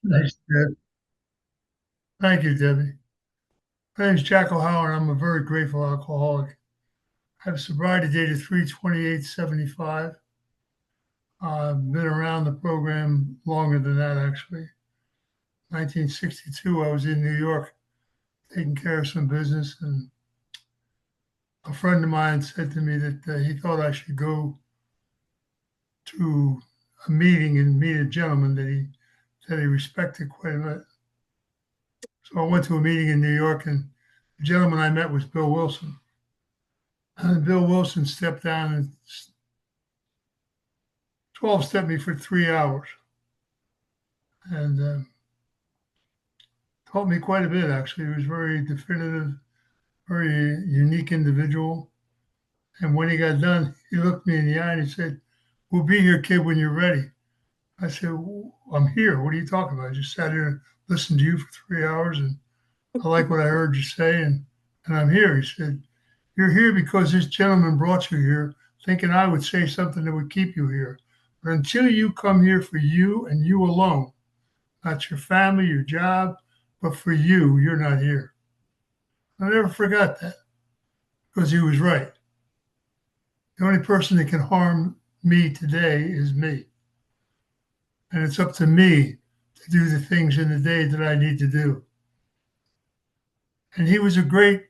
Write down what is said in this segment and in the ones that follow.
Nice, Deb. Thank you, Debbie. My name is Jack O'Halloran. I'm a very grateful alcoholic. I have a sobriety date of 3/28/75. I've been around the program longer than that, actually. 1962, I was in New York taking care of some business, and a friend of mine said to me that he thought I should go to a meeting and meet a gentleman that he respected quite a bit. So I went to a meeting in New York, and the gentleman I met was Bill Wilson. And Bill Wilson stepped down and 12 stepped me for 3 hours and taught me quite a bit, actually. He was very definitive, very unique individual. And when he got done, he looked me in the eye and he said, "We'll be here, kid, when you're ready." I said, "I'm here. What are you talking about? I just sat here and listened to you for 3 hours, and I like what I heard you say, and I'm here." He said, "You're here because this gentleman brought you here thinking I would say something that would keep you here. But until you come here for you and you alone, not your family, your job, but for you, you're not here." I never forgot that because he was right. The only person that can harm me today is me. And it's up to me to do the things in the day that I need to do. And he was a great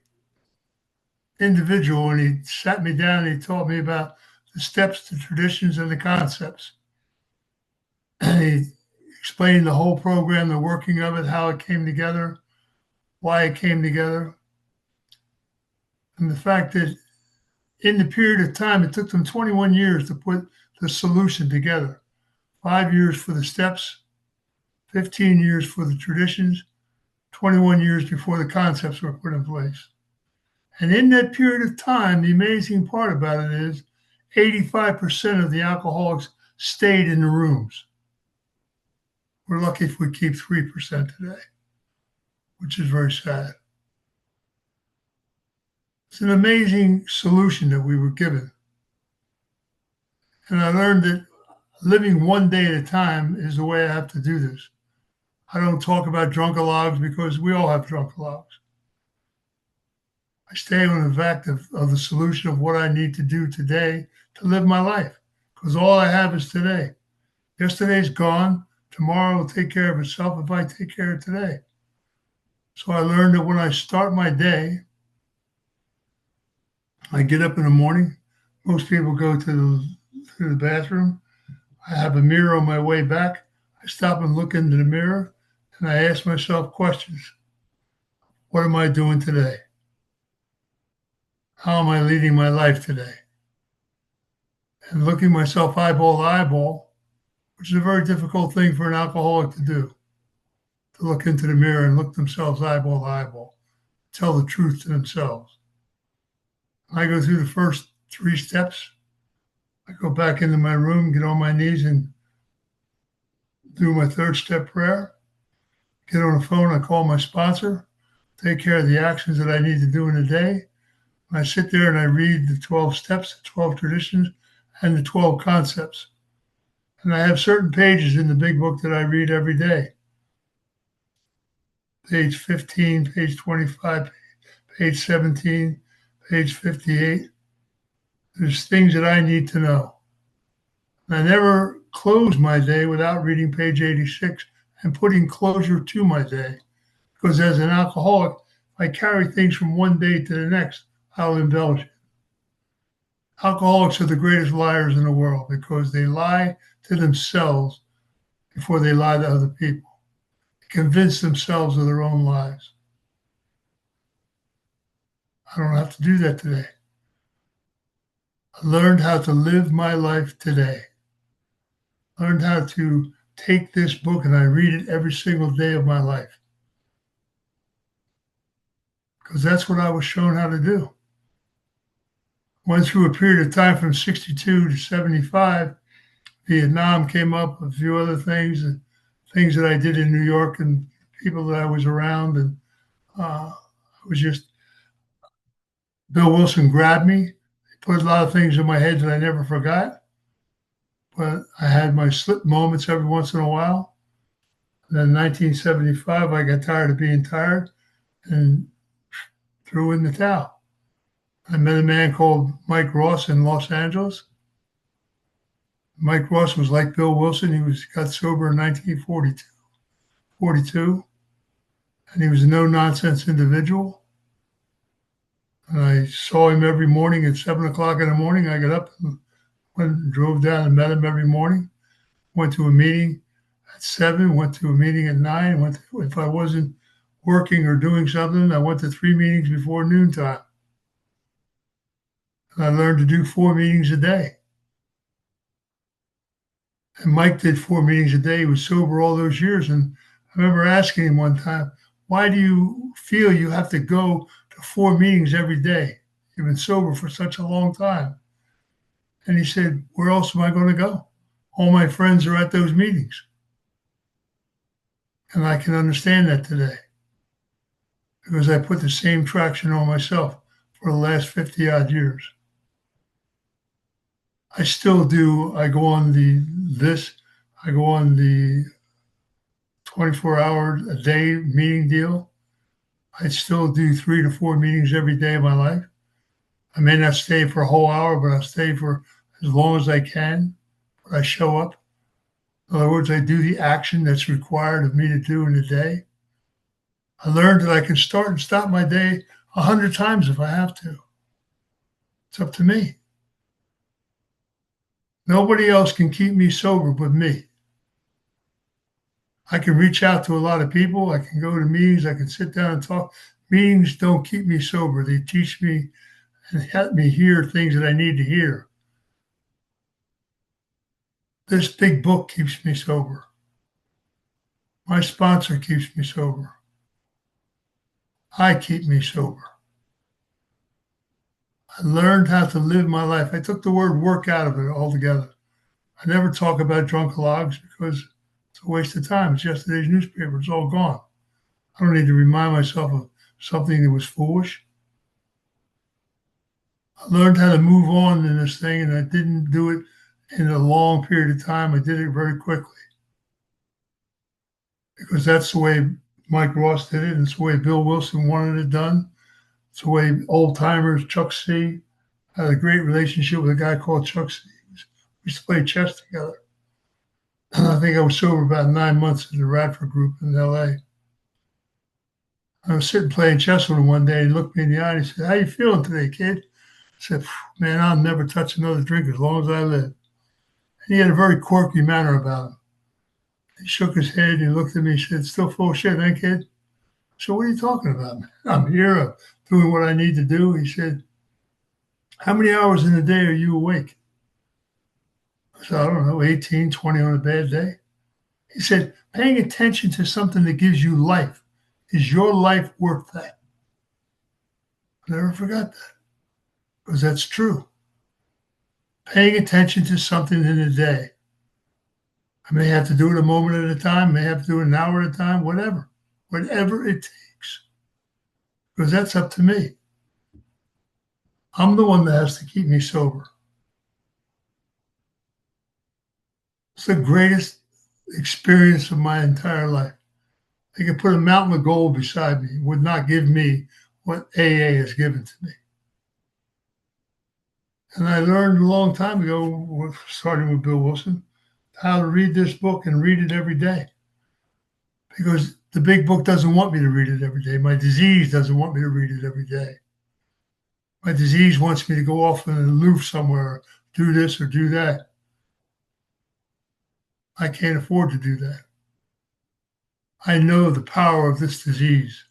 individual, and he sat me down and he taught me about the steps, the traditions, and the concepts. And he explained the whole program, the working of it, how it came together, why it came together, and the fact that in the period of time, it took them 21 years to put the solution together. 5 years for the steps, 15 years for the traditions, 21 years before the concepts were put in place. And in that period of time, the amazing part about it is 85% of the alcoholics stayed in the rooms. We're lucky if we keep 3% today, which is very sad. It's an amazing solution that we were given. And I learned that living one day at a time is the way I have to do this. I don't talk about drunkalogs because we all have drunkalogs. I stay on the fact of the solution of what I need to do today to live my life because all I have is today. Yesterday's gone. Tomorrow will take care of itself if I take care of today. So I learned that when I start my day, I get up in the morning. Most people go to the bathroom. I have a mirror on my way back. I stop and look into the mirror and I ask myself questions. What am I doing today? How am I leading my life today? And looking myself eyeball to eyeball, which is a very difficult thing for an alcoholic to do, to look into the mirror and look themselves eyeball to eyeball, tell the truth to themselves. I go through the first 3 steps. I go back into my room, get on my knees, and do my 3rd step prayer. Get on the phone, I call my sponsor, take care of the actions that I need to do in the day. I sit there and I read the 12 steps, the 12 traditions, and the 12 concepts. And I have certain pages in the big book that I read every day. Page 15, page 25, page 17, page 58. There's things that I need to know. And I never close my day without reading page 86 and putting closure to my day. Because as an alcoholic, if I carry things from one day to the next, I'll embellish it. Alcoholics are the greatest liars in the world because they lie to themselves before they lie to other people. They convince themselves of their own lies. I don't have to do that today. I learned how to live my life today. I learned how to take this book and I read it every single day of my life. Because that's what I was shown how to do. Went through a period of time from 62 to 75. Vietnam came up, a few other things, things that I did in New York and people that I was around. And it was just, Bill Wilson grabbed me. He put a lot of things in my head that I never forgot. But I had my slip moments every once in a while. And then in 1975, I got tired of being tired and threw in the towel. I met a man called Mike Ross in Los Angeles. Mike Ross was like Bill Wilson. Got sober in 1942, and he was a no-nonsense individual. And I saw him every morning at 7 o'clock in the morning. I got up and drove down and met him every morning. Went to a meeting at 7, went to a meeting at 9. If I wasn't working or doing something, I went to 3 meetings before noontime. And I learned to do 4 meetings a day. And Mike did 4 meetings a day. He was sober all those years. And I remember asking him one time, why do you feel you have to go to 4 meetings every day? You've been sober for such a long time. And he said, where else am I going to go? All my friends are at those meetings. And I can understand that today because I put the same traction on myself for the last 50 odd years. I still do. I go on the 24-hour a day meeting deal. I still do 3 to 4 meetings every day of my life. I may not stay for a whole hour, but I'll stay for as long as I can. But I show up. In other words, I do the action that's required of me to do in a day. I learned that I can start and stop my day 100 times if I have to. It's up to me. Nobody else can keep me sober but me. I can reach out to a lot of people. I can go to meetings. I can sit down and talk. Meetings don't keep me sober. They teach me and help me hear things that I need to hear. This big book keeps me sober. My sponsor keeps me sober. I keep me sober. I learned how to live my life. I took the word work out of it altogether. I never talk about drunk-a-logs because it's a waste of time. It's yesterday's newspaper. It's all gone. I don't need to remind myself of something that was foolish. I learned how to move on in this thing, and I didn't do it in a long period of time. I did it very quickly because that's the way Mike Ross did it, and it's the way Bill Wilson wanted it done. It's the way old timers, Chuck C. had a great relationship with a guy called Chuck C. We used to play chess together. And I think I was sober about 9 months in the Radford group in LA. I was sitting playing chess with him one day. He looked me in the eye and he said, how you feeling today, kid? I said, man, I'll never touch another drink as long as I live. And he had a very quirky manner about him. He shook his head and he looked at me and said, still full of shit, eh, kid? So what are you talking about, man? I'm here, I'm doing what I need to do. He said, how many hours in a day are you awake? I said, I don't know, 18, 20 on a bad day. He said, paying attention to something that gives you life. Is your life worth that? I never forgot that because that's true. Paying attention to something in a day. I may have to do it a moment at a time, may have to do it an hour at a time, whatever it takes, because that's up to me. I'm the one that has to keep me sober. It's the greatest experience of my entire life. They could put a mountain of gold beside me, would not give me what AA has given to me. And I learned a long time ago, starting with Bill Wilson, how to read this book and read it every day. Because the big book doesn't want me to read it every day. My disease doesn't want me to read it every day. My disease wants me to go off in an aloof somewhere, do this or do that. I can't afford to do that. I know the power of this disease.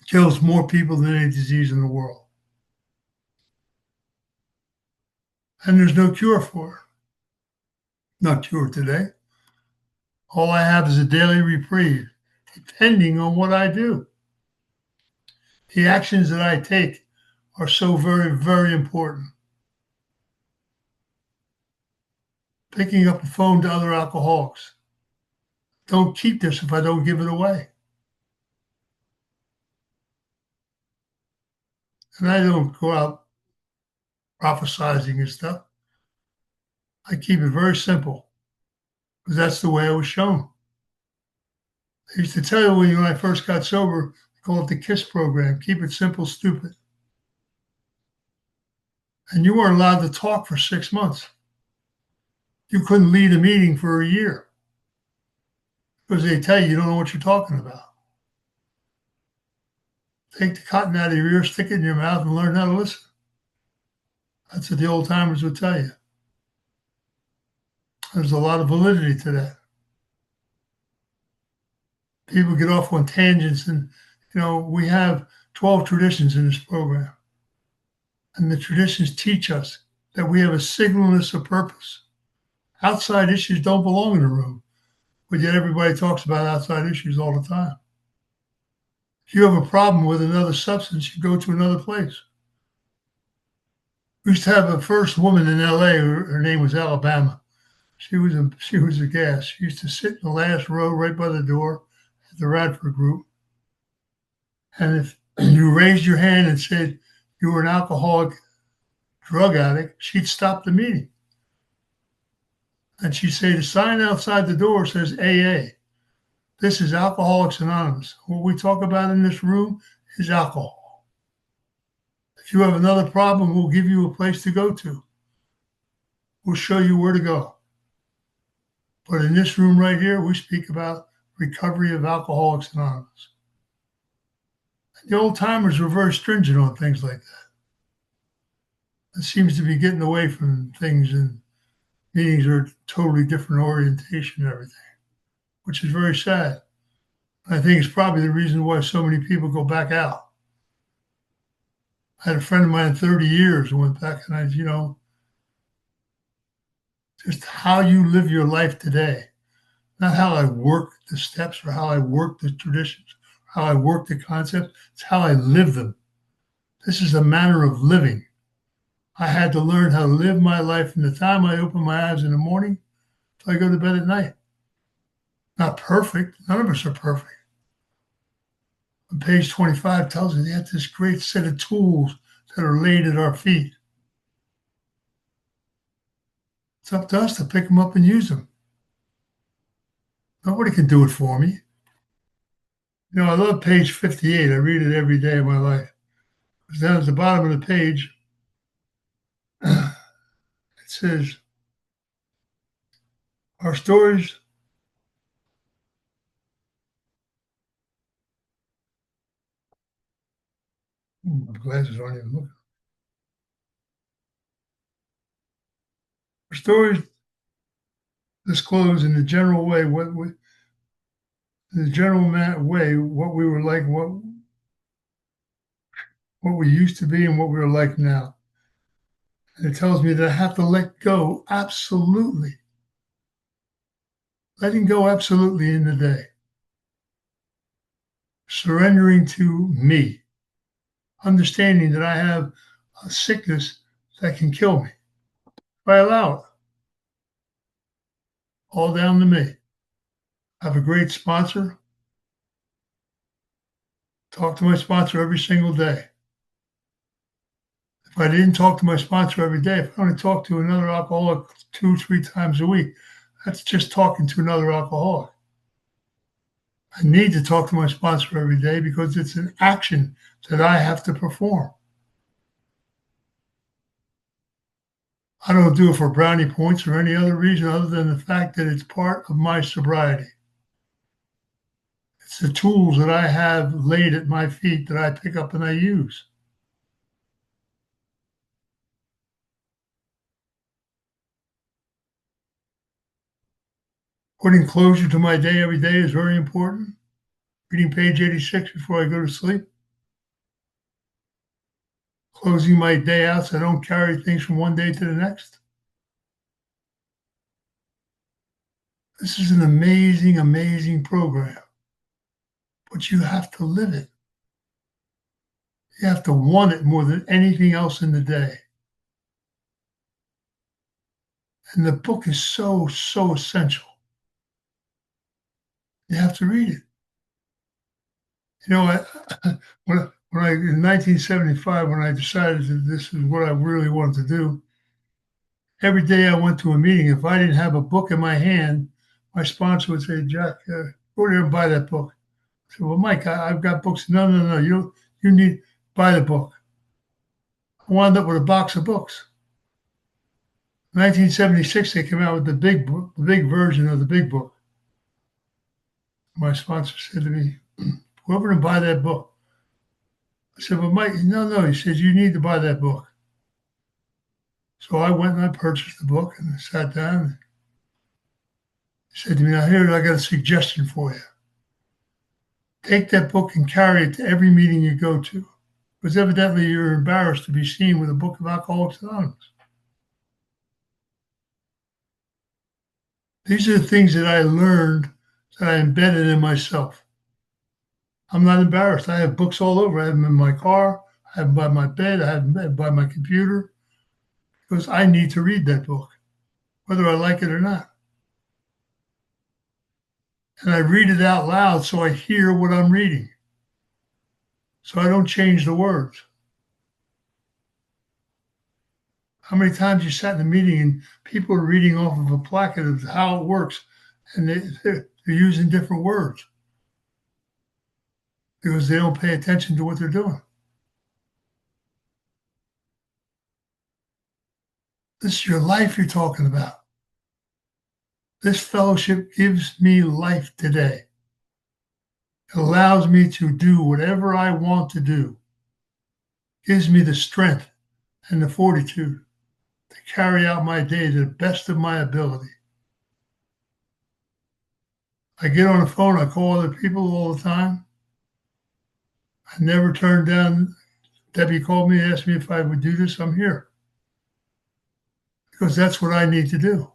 It kills more people than any disease in the world. And there's no cure for it. Not cured today. All I have is a daily reprieve, depending on what I do. The actions that I take are so very, very important. Picking up the phone to other alcoholics. Don't keep this if I don't give it away. And I don't go out prophesizing and stuff. I keep it very simple because that's the way I was shown. I used to tell you when I first got sober, I call it the KISS program, keep it simple, stupid. And you weren't allowed to talk for 6 months. You couldn't lead a meeting for a year because they tell you don't know what you're talking about. Take the cotton out of your ear, stick it in your mouth, and learn how to listen. That's what the old timers would tell you. There's a lot of validity to that. People get off on tangents, and we have 12 traditions in this program, and the traditions teach us that we have a singleness of purpose. Outside issues don't belong in the room, but yet everybody talks about outside issues all the time. If you have a problem with another substance, you go to another place. We used to have a first woman in LA. Her name was Alabama. She was a gas. She used to sit in the last row right by the door at the Radford group. And if you raised your hand and said you were an alcoholic drug addict, she'd stop the meeting. And she'd say, the sign outside the door says AA. This is Alcoholics Anonymous. What we talk about in this room is alcohol. If you have another problem, we'll give you a place to go to. We'll show you where to go. But in this room right here, we speak about recovery of Alcoholics Anonymous. The old timers were very stringent on things like that. It seems to be getting away from things, and meetings are totally different orientation and everything, which is very sad. I think it's probably the reason why so many people go back out. I had a friend of mine 30 years who went back, and just how you live your life today, not how I work the steps or how I work the traditions, how I work the concepts, it's how I live them. This is a manner of living. I had to learn how to live my life from the time I open my eyes in the morning till I go to bed at night. Not perfect. None of us are perfect. But page 25 tells us they have this great set of tools that are laid at our feet. It's up to us to pick them up and use them. Nobody can do it for me. I love page 58. I read it every day of my life. Because down at the bottom of the page, it says, our stories my glasses aren't even looking. Our stories disclose in the general way what we were like, what we used to be and what we're like now. And it tells me that I have to let go absolutely. Letting go absolutely in the day. Surrendering to me. Understanding that I have a sickness that can kill me. If I allow it. All down to me. I have a great sponsor. Talk to my sponsor every single day. If I didn't talk to my sponsor every day, if I only talked to another alcoholic 2-3 times a week, that's just talking to another alcoholic. I need to talk to my sponsor every day because it's an action that I have to perform. I don't do it for brownie points or any other reason other than the fact that it's part of my sobriety. It's the tools that I have laid at my feet that I pick up and I use. Putting closure to my day every day is very important. Reading page 86 before I go to sleep. Closing my day out so I don't carry things from one day to the next. This is an amazing, amazing program. But you have to live it. You have to want it more than anything else in the day. And the book is so, so essential. You have to read it. In 1975, when I decided that this is what I really wanted to do, every day I went to a meeting, if I didn't have a book in my hand, my sponsor would say, Jack, Go there and buy that book. I said, well, Mike, I've got books. No, no, no. You need buy the book. I wound up with a box of books. 1976, they came out with the big book, the big version of the big book. My sponsor said to me, go over and buy that book. I said, well, Mike, no, no. He said, you need to buy that book. So I went and I purchased the book and I sat down. And he said to me, now here, I got a suggestion for you. Take that book and carry it to every meeting you go to. Because evidently you're embarrassed to be seen with a book of Alcoholics Anonymous. These are the things that I learned that I embedded in myself. I'm not embarrassed. I have books all over. I have them in my car. I have them by my bed. I have them by my computer because I need to read that book, whether I like it or not. And I read it out loud so I hear what I'm reading. So I don't change the words. How many times you sat in a meeting and people are reading off of a placard of how it works and they're using different words because they don't pay attention to what they're doing. This is your life you're talking about. This fellowship gives me life today. It allows me to do whatever I want to do. Gives me the strength and the fortitude to carry out my day to the best of my ability. I get on the phone, I call other people all the time. I never turn down. Debbie called me and asked me if I would do this. I'm here because that's what I need to do.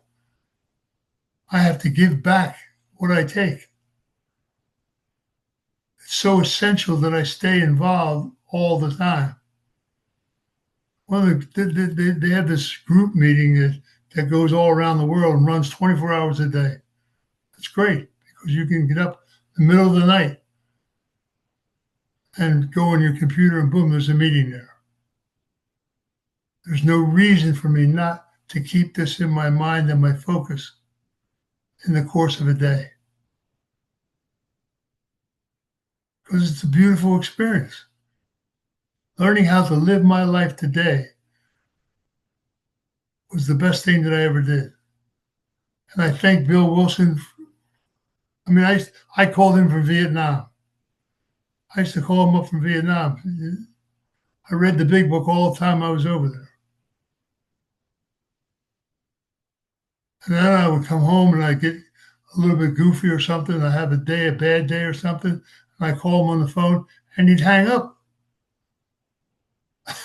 I have to give back what I take. It's so essential that I stay involved all the time. Well, they have this group meeting that goes all around the world and runs 24 hours a day. It's great because you can get up in the middle of the night and go on your computer and boom, there's a meeting there. There's no reason for me not to keep this in my mind and my focus in the course of a day. Because it's a beautiful experience. Learning how to live my life today was the best thing that I ever did. And I thank Bill Wilson. I called him from Vietnam. I used to call him up from Vietnam. I read the big book all the time I was over there. And then I would come home and I'd get a little bit goofy or something. I have a bad day or something. And I call him on the phone and he'd hang up.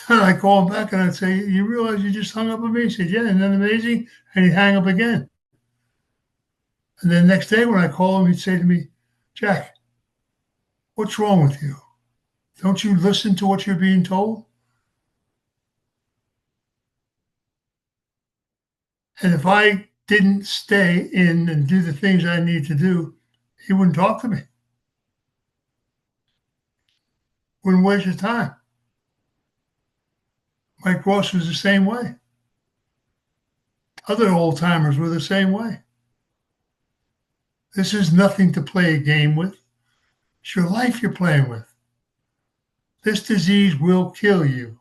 And I call him back and I'd say, you realize you just hung up with me? He said, yeah, isn't that amazing? And he'd hang up again. And then the next day when I call him, he'd say to me, Jack, what's wrong with you? Don't you listen to what you're being told? And if I didn't stay in and do the things I need to do, he wouldn't talk to me. Wouldn't waste his time. Mike Ross was the same way. Other old timers were the same way. This is nothing to play a game with. It's your life you're playing with. This disease will kill you.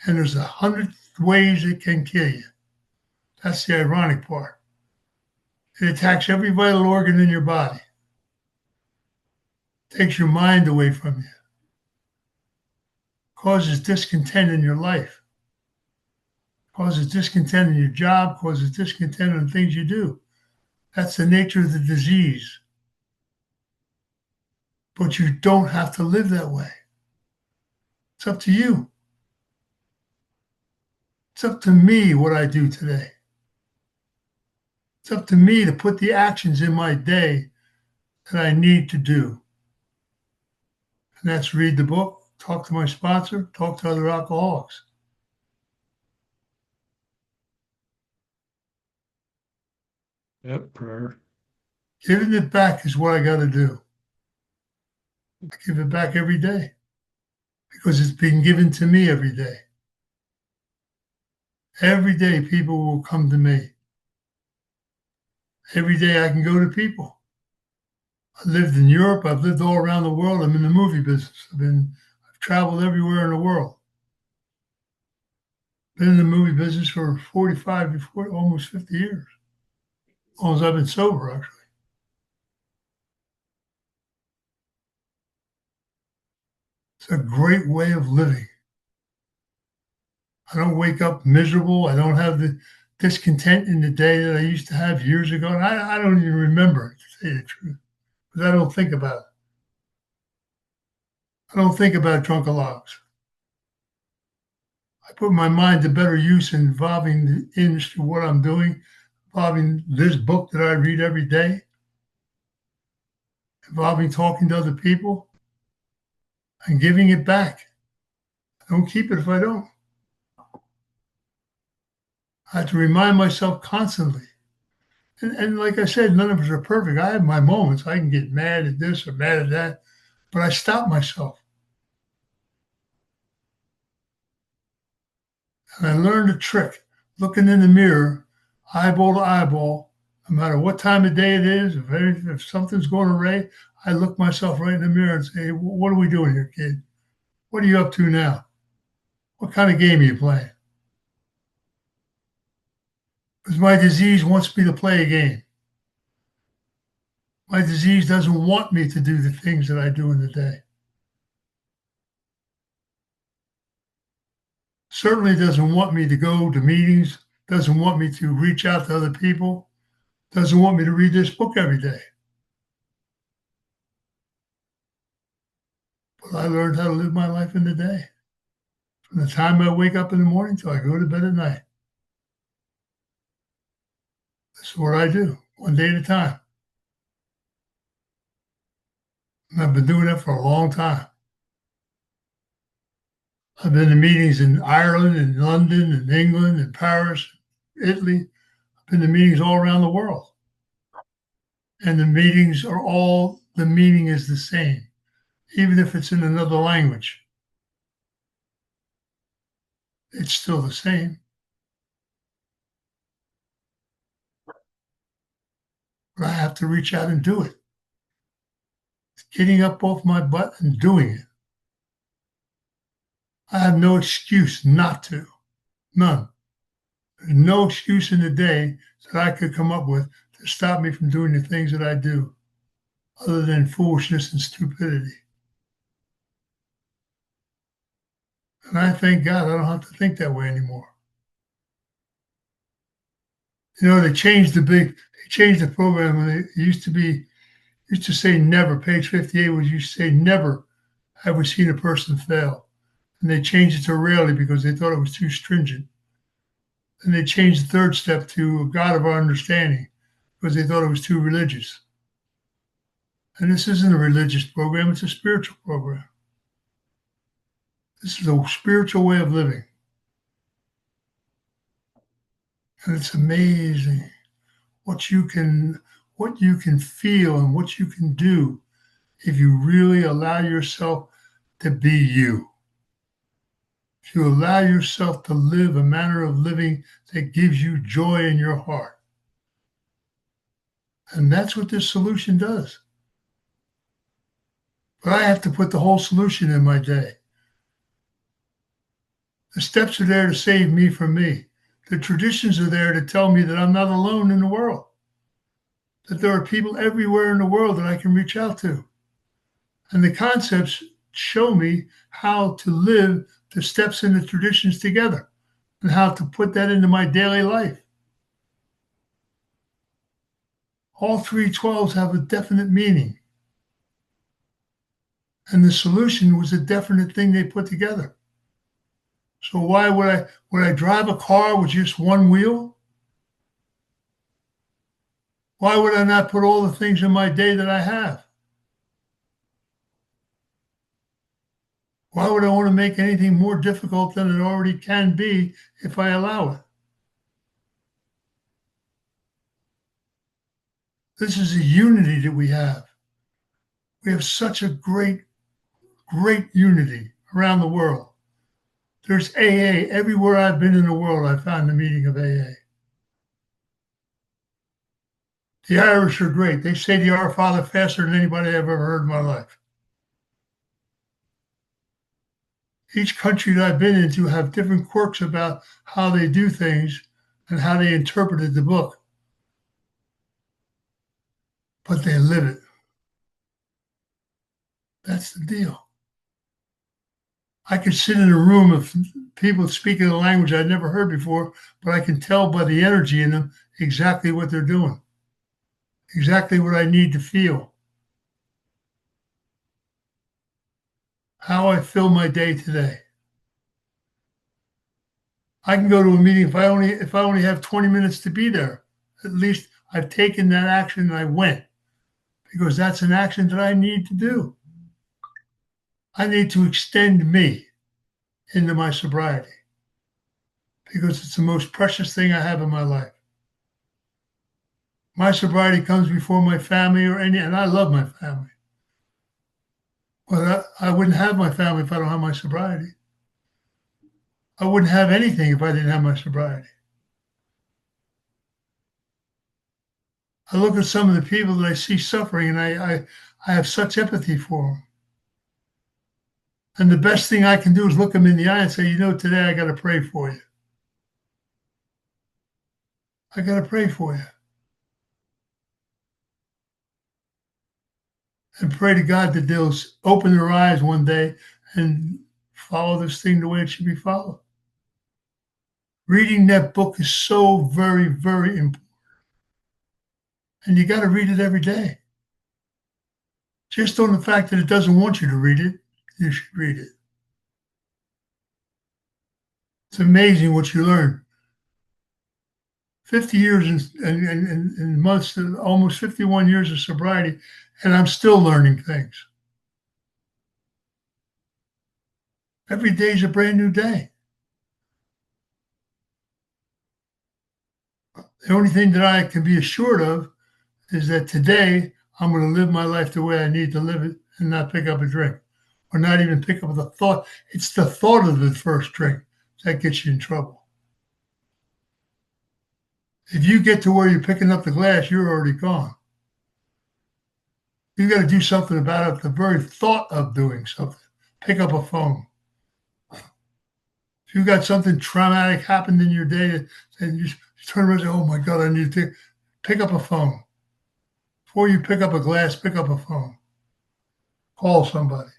And there's 100 ways it can kill you. That's the ironic part. It attacks every vital organ in your body. Takes your mind away from you. Causes discontent in your life. Causes discontent in your job. Causes discontent in things you do. That's the nature of the disease. But you don't have to live that way. It's up to you. It's up to me what I do today. It's up to me to put the actions in my day that I need to do. And that's read the book, talk to my sponsor, talk to other alcoholics. Yep, prayer. Giving it back is what I got to do. I give it back every day because it's being given to me every day. Every day people will come to me. Every day I can go to people. I lived in Europe. I've lived all around the world. I'm in the movie business. I've traveled everywhere in the world. Been in the movie business for 45 before almost 50 years. As long as I've been sober, actually. It's a great way of living. I don't wake up miserable. I don't have the discontent in the day that I used to have years ago. And I don't even remember, to say the truth, because I don't think about it. I don't think about drunk-a-logs. I put my mind to better use involving the industry, what I'm doing, involving this book that I read every day, involving talking to other people and giving it back. I don't keep it if I don't. I have to remind myself constantly. And like I said, none of us are perfect. I have my moments. I can get mad at this or mad at that, but I stop myself. And I learned a trick looking in the mirror, eyeball to eyeball, no matter what time of day it is, if something's going awry, I look myself right in the mirror and say, what are we doing here, kid? What are you up to now? What kind of game are you playing? Because my disease wants me to play a game. My disease doesn't want me to do the things that I do in the day. Certainly doesn't want me to go to meetings, doesn't want me to reach out to other people, doesn't want me to read this book every day. But I learned how to live my life in the day. From the time I wake up in the morning till I go to bed at night. This is what I do, one day at a time. And I've been doing that for a long time. I've been to meetings in Ireland and London and England and Paris, Italy. I've been to meetings all around the world. And the meetings are all, the meaning is the same, even if it's in another language. It's still the same. But I have to reach out and do it. It's getting up off my butt and doing it. I have no excuse not to. None. There's no excuse in the day that I could come up with to stop me from doing the things that I do, other than foolishness and stupidity. And I thank God I don't have to think that way anymore. You know, they changed the program. And it used to say never. Page 58 was used to say never have we seen a person fail. And they changed it to rarely because they thought it was too stringent. And they changed the third step to a God of our understanding because they thought it was too religious. And this isn't a religious program, it's a spiritual program. This is a spiritual way of living. And it's amazing what you can feel and what you can do if you really allow yourself to be you. If you allow yourself to live a manner of living that gives you joy in your heart. And that's what this solution does. But I have to put the whole solution in my day. The steps are there to save me from me. The traditions are there to tell me that I'm not alone in the world, that there are people everywhere in the world that I can reach out to. And the concepts show me how to live the steps and the traditions together and how to put that into my daily life. All 312s have a definite meaning. And the solution was a definite thing they put together. So why would I drive a car with just one wheel? Why would I not put all the things in my day that I have? Why would I want to make anything more difficult than it already can be if I allow it? This is a unity that we have. We have such a great, great unity around the world. There's AA. Everywhere I've been in the world, I found the meeting of AA. The Irish are great. They say the Our Father faster than anybody I've ever heard in my life. Each country that I've been into have different quirks about how they do things and how they interpreted the book, but they live it. That's the deal. I could sit in a room of people speaking a language I'd never heard before, but I can tell by the energy in them exactly what they're doing, exactly what I need to feel, how I fill my day today. I can go to a meeting if I only have 20 minutes to be there. At least I've taken that action and I went because that's an action that I need to do. I need to extend me into my sobriety because it's the most precious thing I have in my life. My sobriety comes before my family and I love my family. But I wouldn't have my family if I don't have my sobriety. I wouldn't have anything if I didn't have my sobriety. I look at some of the people that I see suffering and I have such empathy for them. And the best thing I can do is look them in the eye and say, today I got to pray for you. I got to pray for you. And pray to God that they'll open their eyes one day and follow this thing the way it should be followed. Reading that book is so very, very important. And you got to read it every day. Just on the fact that it doesn't want you to read it, you should read it. It's amazing what you learn. 50 years and months, almost 51 years of sobriety, and I'm still learning things. Every day is a brand new day. The only thing that I can be assured of is that today I'm going to live my life the way I need to live it and not pick up a drink or not even pick up the thought. It's the thought of the first drink that gets you in trouble. If you get to where you're picking up the glass, you're already gone. You got to do something about it. The very thought of doing something. Pick up a phone. If you got something traumatic happened in your day, and you turn around and say, "Oh my God, I need to pick up a phone." Before you pick up a glass, pick up a phone. Call somebody.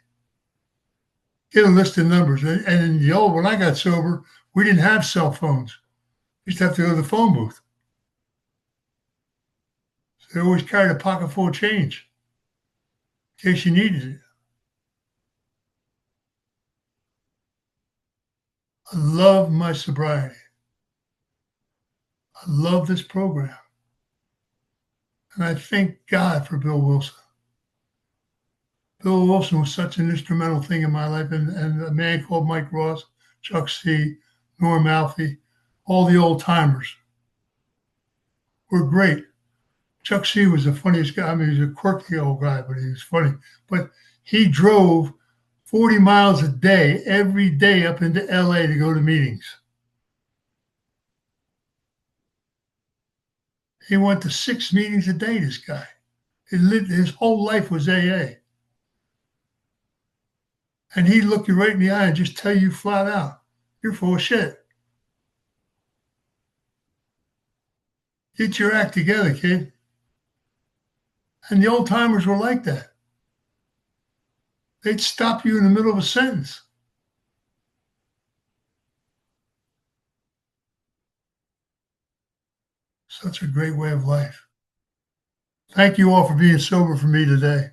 Get a list of numbers. And in the old, when I got sober, we didn't have cell phones. We used to have to go to the phone booth. So they always carried a pocket full of change in case you needed it. I love my sobriety. I love this program. And I thank God for Bill Wilson. Bill Wilson was such an instrumental thing in my life, and a man called Mike Ross, Chuck C., Norm Alfie, all the old timers were great. Chuck C. was the funniest guy. I mean, he was a quirky old guy, but he was funny. But he drove 40 miles a day, every day up into LA to go to meetings. He went to 6 meetings a day, this guy. His whole life was AA. And he'd look you right in the eye and just tell you flat out, "You're full of shit. Get your act together, kid." And the old timers were like that. They'd stop you in the middle of a sentence. Such a great way of life. Thank you all for being sober for me today.